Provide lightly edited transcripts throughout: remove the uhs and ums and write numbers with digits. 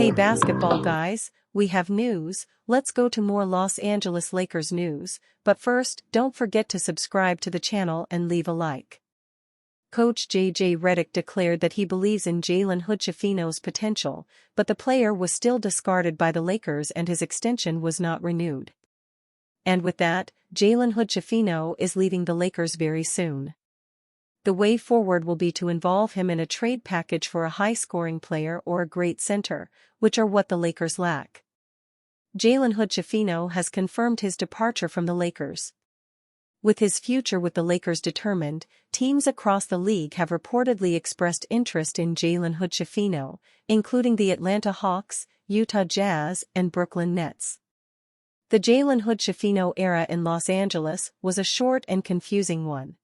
Hey basketball guys, we have news. Let's go to more Los Angeles Lakers news, but first, don't forget to subscribe to the channel and leave a like. Coach J.J. Redick declared that he believes in Jalen Hood-Schifino's potential, but the player was still discarded by the Lakers and his extension was not renewed. And with that, Jalen Hood-Schifino is leaving the Lakers very soon. The way forward will be to involve him in a trade package for a high-scoring player or a great center, which are what the Lakers lack. Jalen Hood-Schifino has confirmed his departure from the Lakers. With his future with the Lakers determined, teams across the league have reportedly expressed interest in Jalen Hood-Schifino, including the Atlanta Hawks, Utah Jazz, and Brooklyn Nets. The Jalen Hood-Schifino era in Los Angeles was a short and confusing one.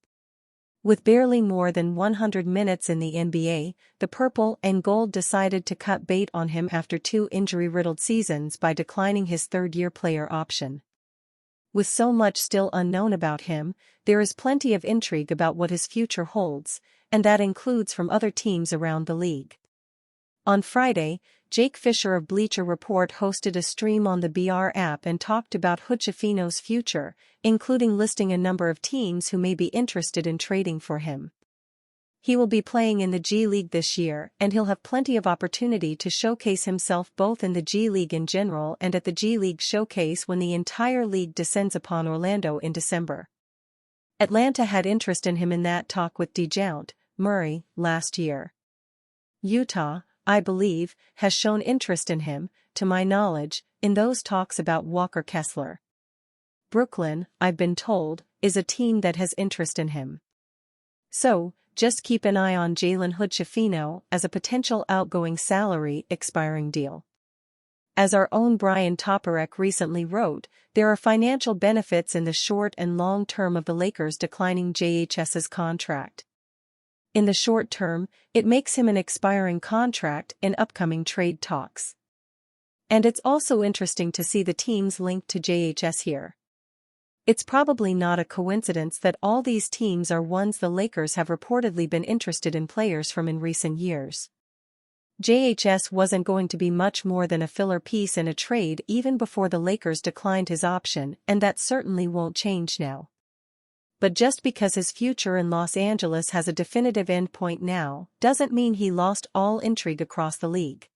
With barely more than 100 minutes in the NBA, the Purple and Gold decided to cut bait on him after 2 injury-riddled seasons by declining his third-year player option. With so much still unknown about him, there is plenty of intrigue about what his future holds, and that includes from other teams around the league. On Friday, Jake Fisher of Bleacher Report hosted a stream on the BR app and talked about Hood-Schifino's future, including listing a number of teams who may be interested in trading for him. He will be playing in the G League this year and he'll have plenty of opportunity to showcase himself both in the G League in general and at the G League Showcase when the entire league descends upon Orlando in December. Atlanta had interest in him in that talk with DeJounte Murray last year. Utah, I believe, has shown interest in him, to my knowledge, in those talks about Walker Kessler. Brooklyn, I've been told, is a team that has interest in him. So, just keep an eye on Jalen Hood-Schifino as a potential outgoing salary expiring deal. As our own Brian Toporek recently wrote, there are financial benefits in the short and long term of the Lakers declining JHS's contract. In the short term, it makes him an expiring contract in upcoming trade talks. And it's also interesting to see the teams linked to JHS here. It's probably not a coincidence that all these teams are ones the Lakers have reportedly been interested in players from in recent years. JHS wasn't going to be much more than a filler piece in a trade even before the Lakers declined his option, and that certainly won't change now. But just because his future in Los Angeles has a definitive endpoint now, doesn't mean he lost all intrigue across the league.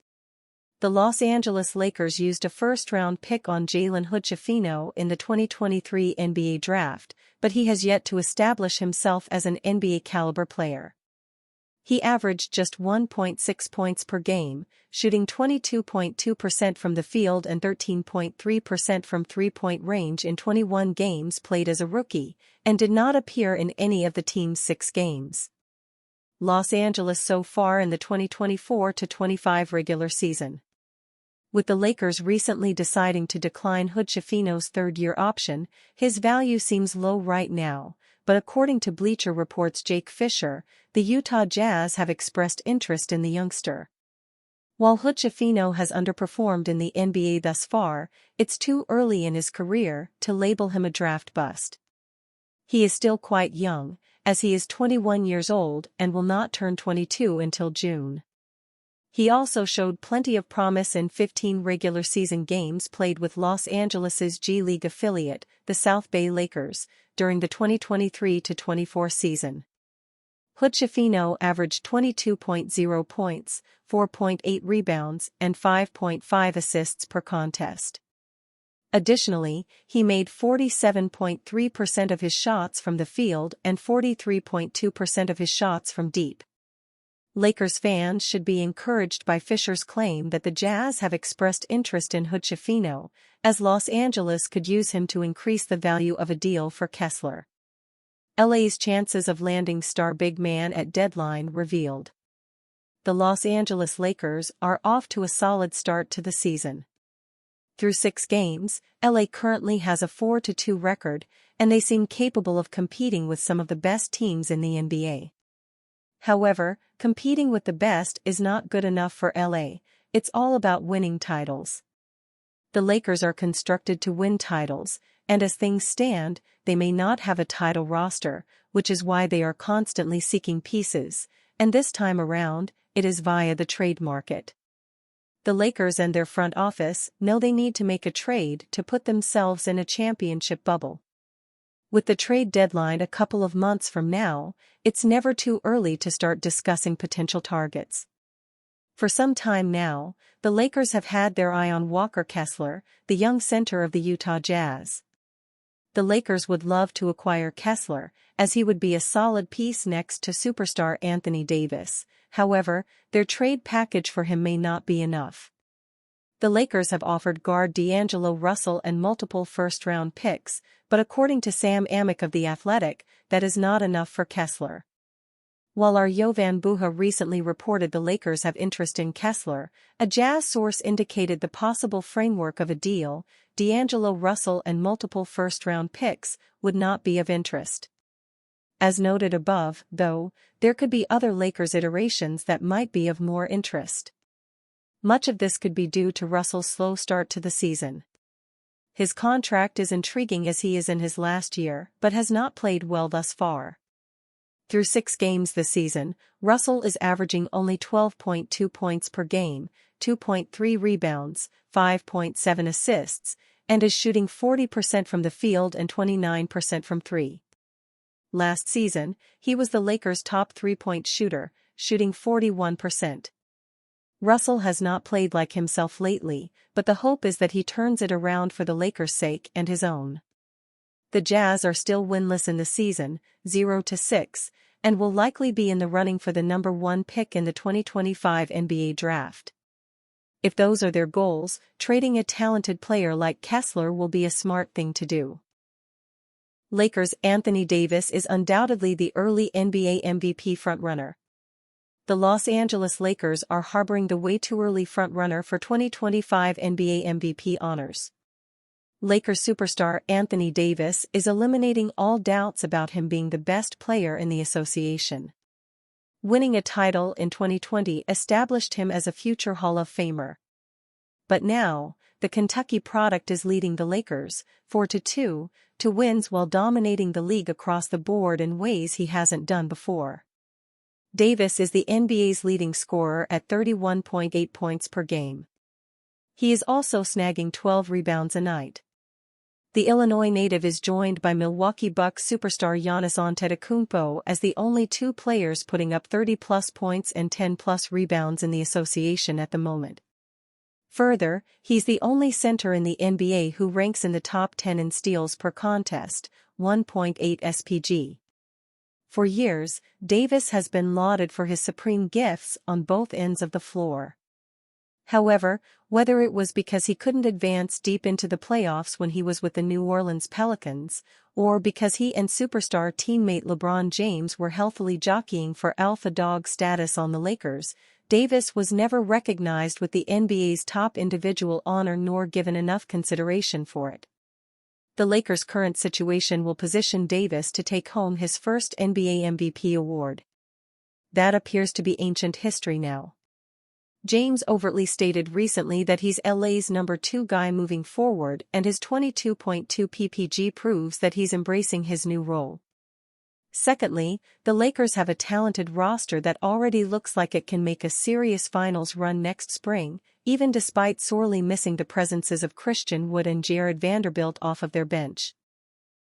The Los Angeles Lakers used a first-round pick on Jalen Hood-Schifino in the 2023 NBA Draft, but he has yet to establish himself as an NBA-caliber player. He averaged just 1.6 points per game, shooting 22.2% from the field and 13.3% from three-point range in 21 games played as a rookie, and did not appear in any of the team's 6 games. Los Angeles so far in the 2024-25 regular season. With the Lakers recently deciding to decline Hood-Schifino's third-year option, his value seems low right now, but according to Bleacher Report's Jake Fisher, the Utah Jazz have expressed interest in the youngster. While Hood-Schifino has underperformed in the NBA thus far, it's too early in his career to label him a draft bust. He is still quite young, as he is 21 years old and will not turn 22 until June. He also showed plenty of promise in 15 regular season games played with Los Angeles' G League affiliate, the South Bay Lakers, during the 2023-24 season. Hood-Schifino averaged 22.0 points, 4.8 rebounds, and 5.5 assists per contest. Additionally, he made 47.3% of his shots from the field and 43.2% of his shots from deep. Lakers fans should be encouraged by Fisher's claim that the Jazz have expressed interest in Hood-Schifino, as Los Angeles could use him to increase the value of a deal for Kessler. LA's chances of landing star big man at deadline revealed. The Los Angeles Lakers are off to a solid start to the season. Through 6 games, LA currently has a 4-2 record, and they seem capable of competing with some of the best teams in the NBA. However, competing with the best is not good enough for LA, it's all about winning titles. The Lakers are constructed to win titles, and as things stand, they may not have a title roster, which is why they are constantly seeking pieces, and this time around, it is via the trade market. the Lakers and their front office know they need to make a trade to put themselves in a championship bubble. With the trade deadline a couple of months from now, it's never too early to start discussing potential targets. For some time now, the Lakers have had their eye on Walker Kessler, the young center of the Utah Jazz. The Lakers would love to acquire Kessler, as he would be a solid piece next to superstar Anthony Davis. However, their trade package for him may not be enough. The Lakers have offered guard D'Angelo Russell and multiple first-round picks, but according to Sam Amick of The Athletic, that is not enough for Kessler. While our Jovan Buha recently reported the Lakers have interest in Kessler, a Jazz source indicated the possible framework of a deal, D'Angelo Russell and multiple first-round picks, would not be of interest. As noted above, though, there could be other Lakers iterations that might be of more interest. Much of this could be due to Russell's slow start to the season. His contract is intriguing as he is in his last year but has not played well thus far. Through 6 games this season, Russell is averaging only 12.2 points per game, 2.3 rebounds, 5.7 assists, and is shooting 40% from the field and 29% from 3. Last season, he was the Lakers' top 3-point shooter, shooting 41%. Russell has not played like himself lately, but the hope is that he turns it around for the Lakers' sake and his own. The Jazz are still winless in the season, 0-6, and will likely be in the running for the number 1 pick in the 2025 NBA draft. If those are their goals, trading a talented player like Kessler will be a smart thing to do. Lakers' Anthony Davis is undoubtedly the early NBA MVP frontrunner. The Los Angeles Lakers are harboring the way too early frontrunner for 2025 NBA MVP honors. Lakers superstar Anthony Davis is eliminating all doubts about him being the best player in the association. Winning a title in 2020 established him as a future Hall of Famer. But now, the Kentucky product is leading the Lakers, 4-2, to wins while dominating the league across the board in ways he hasn't done before. Davis is the NBA's leading scorer at 31.8 points per game. He is also snagging 12 rebounds a night. The Illinois native is joined by Milwaukee Bucks superstar Giannis Antetokounmpo as the only 2 players putting up 30-plus points and 10-plus rebounds in the association at the moment. Further, he's the only center in the NBA who ranks in the top 10 in steals per contest, 1.8 SPG. For years, Davis has been lauded for his supreme gifts on both ends of the floor. However, whether it was because he couldn't advance deep into the playoffs when he was with the New Orleans Pelicans, or because he and superstar teammate LeBron James were healthily jockeying for alpha dog status on the Lakers, Davis was never recognized with the NBA's top individual honor nor given enough consideration for it. The Lakers' current situation will position Davis to take home his first NBA MVP award. That appears to be ancient history now. James overtly stated recently that he's LA's number 2 guy moving forward, and his 22.2 PPG proves that he's embracing his new role. Secondly, the Lakers have a talented roster that already looks like it can make a serious finals run next spring, even despite sorely missing the presences of Christian Wood and Jared Vanderbilt off of their bench.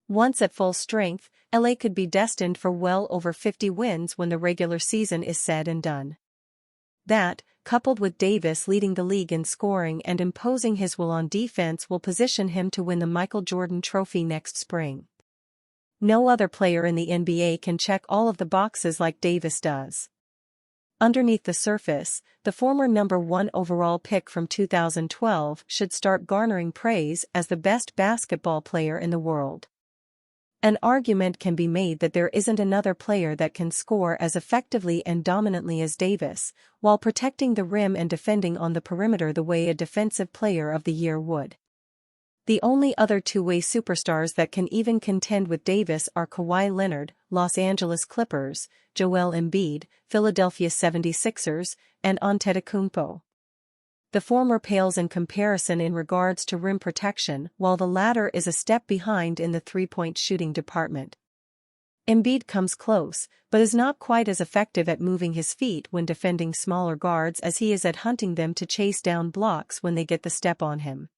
Once at full strength, LA could be destined for well over 50 wins when the regular season is said and done. That, coupled with Davis leading the league in scoring and imposing his will on defense, will position him to win the Michael Jordan Trophy next spring. No other player in the NBA can check all of the boxes like Davis does. Underneath the surface, the former number 1 overall pick from 2012 should start garnering praise as the best basketball player in the world. An argument can be made that there isn't another player that can score as effectively and dominantly as Davis, while protecting the rim and defending on the perimeter the way a Defensive Player of the Year would. The only other two-way superstars that can even contend with Davis are Kawhi Leonard, Los Angeles Clippers, Joel Embiid, Philadelphia 76ers, and Antetokounmpo. The former pales in comparison in regards to rim protection, while the latter is a step behind in the three-point shooting department. Embiid comes close, but is not quite as effective at moving his feet when defending smaller guards as he is at hunting them to chase down blocks when they get the step on him.